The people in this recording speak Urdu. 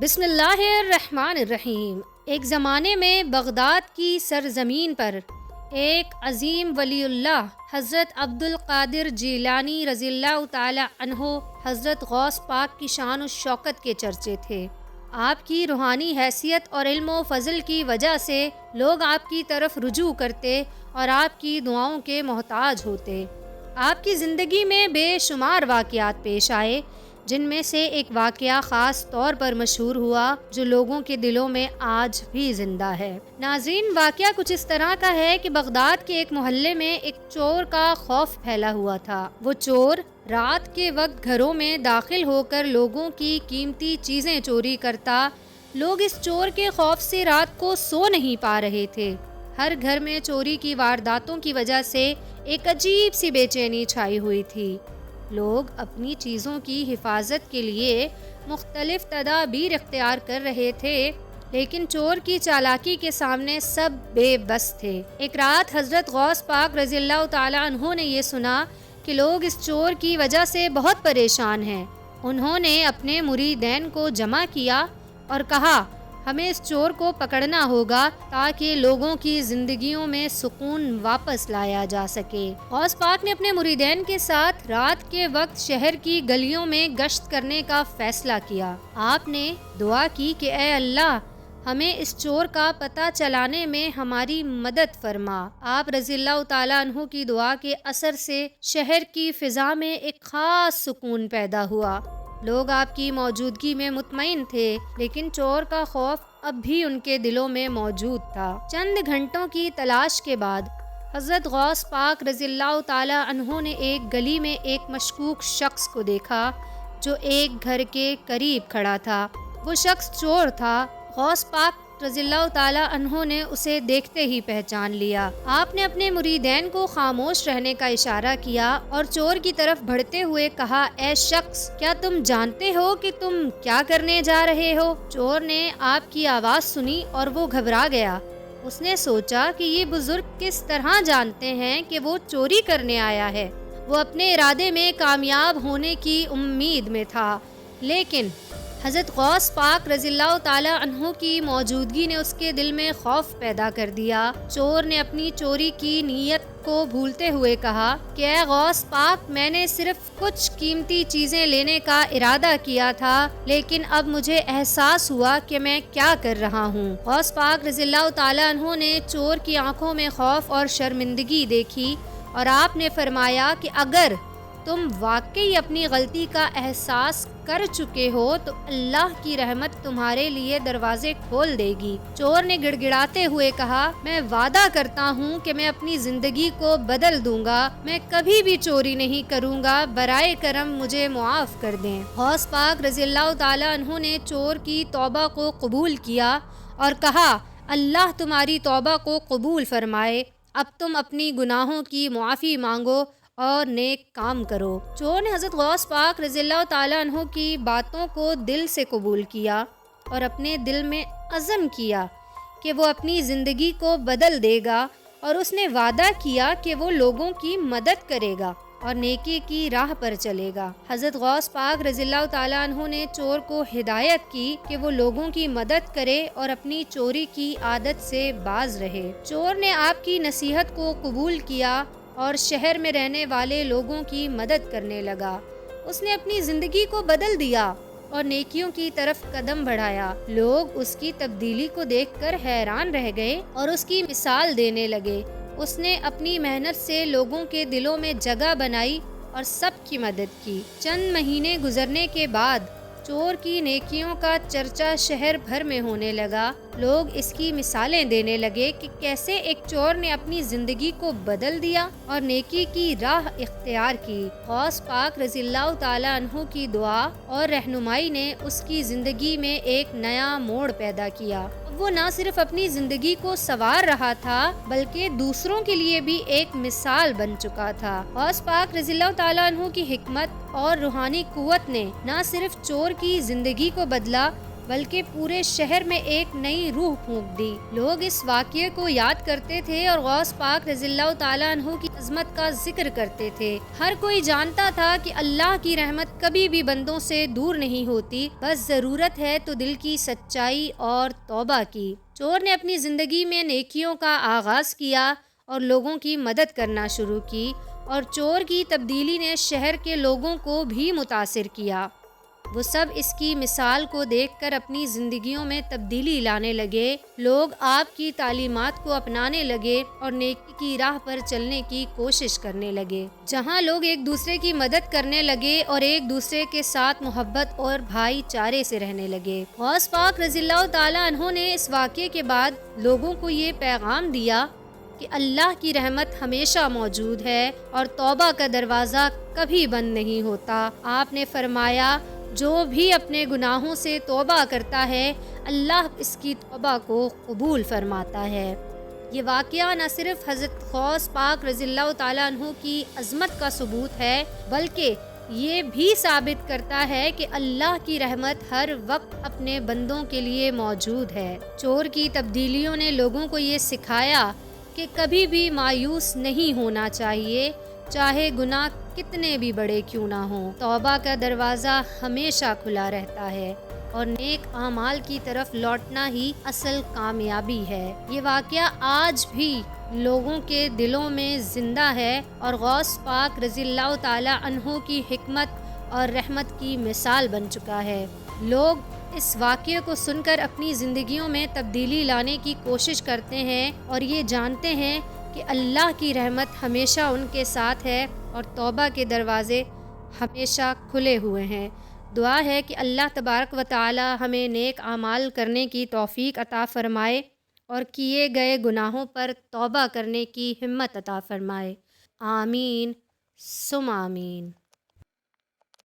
بسم اللہ الرحمن الرحیم۔ ایک زمانے میں بغداد کی سرزمین پر ایک عظیم ولی اللہ حضرت عبد القادر جیلانی رضی اللہ تعالی عنہ حضرت غوث پاک کی شان و شوکت کے چرچے تھے۔ آپ کی روحانی حیثیت اور علم و فضل کی وجہ سے لوگ آپ کی طرف رجوع کرتے اور آپ کی دعاؤں کے محتاج ہوتے۔ آپ کی زندگی میں بے شمار واقعات پیش آئے، جن میں سے ایک واقعہ خاص طور پر مشہور ہوا جو لوگوں کے دلوں میں آج بھی زندہ ہے۔ ناظرین، واقعہ کچھ اس طرح کا ہے کہ بغداد کے ایک محلے میں ایک چور کا خوف پھیلا ہوا تھا۔ وہ چور رات کے وقت گھروں میں داخل ہو کر لوگوں کی قیمتی چیزیں چوری کرتا۔ لوگ اس چور کے خوف سے رات کو سو نہیں پا رہے تھے۔ ہر گھر میں چوری کی وارداتوں کی وجہ سے ایک عجیب سی بے چینی چھائی ہوئی تھی۔ لوگ اپنی چیزوں کی حفاظت کے لیے مختلف تدابیر اختیار کر رہے تھے، لیکن چور کی چالاکی کے سامنے سب بے بس تھے۔ ایک رات حضرت غوث پاک رضی اللہ تعالی عنہ نے یہ سنا کہ لوگ اس چور کی وجہ سے بہت پریشان ہیں۔ انہوں نے اپنے مریدین کو جمع کیا اور کہا، ہمیں اس چور کو پکڑنا ہوگا تاکہ لوگوں کی زندگیوں میں سکون واپس لایا جا سکے۔ غوث پاک نے اپنے مریدین کے ساتھ رات کے وقت شہر کی گلیوں میں گشت کرنے کا فیصلہ کیا۔ آپ نے دعا کی کہ اے اللہ، ہمیں اس چور کا پتہ چلانے میں ہماری مدد فرما۔ آپ رضی اللہ تعالیٰ عنہ کی دعا کے اثر سے شہر کی فضا میں ایک خاص سکون پیدا ہوا۔ لوگ آپ کی موجودگی میں مطمئن تھے، لیکن چور کا خوف اب بھی ان کے دلوں میں موجود تھا۔ چند گھنٹوں کی تلاش کے بعد حضرت غوث پاک رضی اللہ تعالی عنہ نے ایک گلی میں ایک مشکوک شخص کو دیکھا جو ایک گھر کے قریب کھڑا تھا۔ وہ شخص چور تھا۔ غوث پاک رضی اللہ تعالی عنہ نے اسے دیکھتے ہی پہچان لیا۔ آپ نے اپنے مریدین کو خاموش رہنے کا اشارہ کیا اور چور کی طرف بڑھتے ہوئے کہا، اے شخص، کیا تم جانتے ہو کہ تم کیا کرنے جا رہے ہو؟ چور نے آپ کی آواز سنی اور وہ گھبرا گیا۔ اس نے سوچا کہ یہ بزرگ کس طرح جانتے ہیں کہ وہ چوری کرنے آیا ہے۔ وہ اپنے ارادے میں کامیاب ہونے کی امید میں تھا، لیکن حضرت غوث پاک رضی اللہ تعالی عنہ کی موجودگی نے اس کے دل میں خوف پیدا کر دیا۔ چور نے اپنی چوری کی نیت کو بھولتے ہوئے کہا کہ اے غوث پاک، میں نے صرف کچھ قیمتی چیزیں لینے کا ارادہ کیا تھا، لیکن اب مجھے احساس ہوا کہ میں کیا کر رہا ہوں۔ غوث پاک رضی اللہ تعالی عنہ نے چور کی آنکھوں میں خوف اور شرمندگی دیکھی اور آپ نے فرمایا کہ اگر تم واقعی اپنی غلطی کا احساس کر چکے ہو تو اللہ کی رحمت تمہارے لیے دروازے کھول دے گی۔ چور نے گڑ گڑاتے ہوئے کہا، میں وعدہ کرتا ہوں کہ میں اپنی زندگی کو بدل دوں گا، میں کبھی بھی چوری نہیں کروں گا، برائے کرم مجھے معاف کر دیں۔ غوث پاک رضی اللہ تعالی عنہ نے چور کی توبہ کو قبول کیا اور کہا، اللہ تمہاری توبہ کو قبول فرمائے، اب تم اپنی گناہوں کی معافی مانگو اور نیک کام کرو۔ چور نے حضرت غوث پاک رضی اللہ تعالی عنہ کی باتوں کو دل سے قبول کیا اور اپنے دل میں عزم کیا کہ وہ اپنی زندگی کو بدل دے گا، اور اس نے وعدہ کیا کہ وہ لوگوں کی مدد کرے گا اور نیکی کی راہ پر چلے گا۔ حضرت غوث پاک رضی اللہ تعالی عنہ نے چور کو ہدایت کی کہ وہ لوگوں کی مدد کرے اور اپنی چوری کی عادت سے باز رہے۔ چور نے آپ کی نصیحت کو قبول کیا اور شہر میں رہنے والے لوگوں کی مدد کرنے لگا۔ اس نے اپنی زندگی کو بدل دیا اور نیکیوں کی طرف قدم بڑھایا۔ لوگ اس کی تبدیلی کو دیکھ کر حیران رہ گئے اور اس کی مثال دینے لگے۔ اس نے اپنی محنت سے لوگوں کے دلوں میں جگہ بنائی اور سب کی مدد کی۔ چند مہینے گزرنے کے بعد چور کی نیکیوں کا چرچا شہر بھر میں ہونے لگا۔ لوگ اس کی مثالیں دینے لگے کہ کیسے ایک چور نے اپنی زندگی کو بدل دیا اور نیکی کی راہ اختیار کی۔ غوث پاک رضی اللہ تعالی عنہ کی دعا اور رہنمائی نے اس کی زندگی میں ایک نیا موڑ پیدا کیا۔ وہ نہ صرف اپنی زندگی کو سنوار رہا تھا بلکہ دوسروں کے لیے بھی ایک مثال بن چکا تھا۔ غوث پاک رضی اللہ تعالی عنہ کی حکمت اور روحانی قوت نے نہ صرف چور کی زندگی کو بدلا بلکہ پورے شہر میں ایک نئی روح پھونک دی۔ لوگ اس واقعے کو یاد کرتے تھے اور غوث پاک رضی اللہ تعالیٰ عنہ کی عظمت کا ذکر کرتے تھے۔ ہر کوئی جانتا تھا کہ اللہ کی رحمت کبھی بھی بندوں سے دور نہیں ہوتی، بس ضرورت ہے تو دل کی سچائی اور توبہ کی۔ چور نے اپنی زندگی میں نیکیوں کا آغاز کیا اور لوگوں کی مدد کرنا شروع کی، اور چور کی تبدیلی نے شہر کے لوگوں کو بھی متاثر کیا۔ وہ سب اس کی مثال کو دیکھ کر اپنی زندگیوں میں تبدیلی لانے لگے۔ لوگ آپ کی تعلیمات کو اپنانے لگے اور نیکی کی راہ پر چلنے کی کوشش کرنے لگے۔ جہاں لوگ ایک دوسرے کی مدد کرنے لگے اور ایک دوسرے کے ساتھ محبت اور بھائی چارے سے رہنے لگے۔ غوث پاک رضی اللہ تعالیٰ عنہ نے اس واقعے کے بعد لوگوں کو یہ پیغام دیا کہ اللہ کی رحمت ہمیشہ موجود ہے اور توبہ کا دروازہ کبھی بند نہیں ہوتا۔ آپ نے فرمایا، جو بھی اپنے گناہوں سے توبہ کرتا ہے اللہ اس کی توبہ کو قبول فرماتا ہے۔ یہ واقعہ نہ صرف حضرت غوث پاک رضی اللہ تعالیٰ عنہ کی عظمت کا ثبوت ہے، بلکہ یہ بھی ثابت کرتا ہے کہ اللہ کی رحمت ہر وقت اپنے بندوں کے لیے موجود ہے۔ چور کی تبدیلیوں نے لوگوں کو یہ سکھایا کہ کبھی بھی مایوس نہیں ہونا چاہیے، چاہے گناہ کتنے بھی بڑے کیوں نہ ہوں۔ توبہ کا دروازہ ہمیشہ کھلا رہتا ہے اور نیک اعمال کی طرف لوٹنا ہی اصل کامیابی ہے۔ یہ واقعہ آج بھی لوگوں کے دلوں میں زندہ ہے اور غوث پاک رضی اللہ تعالیٰ عنہ کی حکمت اور رحمت کی مثال بن چکا ہے۔ لوگ اس واقعے کو سن کر اپنی زندگیوں میں تبدیلی لانے کی کوشش کرتے ہیں اور یہ جانتے ہیں کہ اللہ کی رحمت ہمیشہ ان کے ساتھ ہے اور توبہ کے دروازے ہمیشہ کھلے ہوئے ہیں۔ دعا ہے کہ اللہ تبارک و تعالی ہمیں نیک اعمال کرنے کی توفیق عطا فرمائے اور کیے گئے گناہوں پر توبہ کرنے کی ہمت عطا فرمائے۔ آمین ثم آمین۔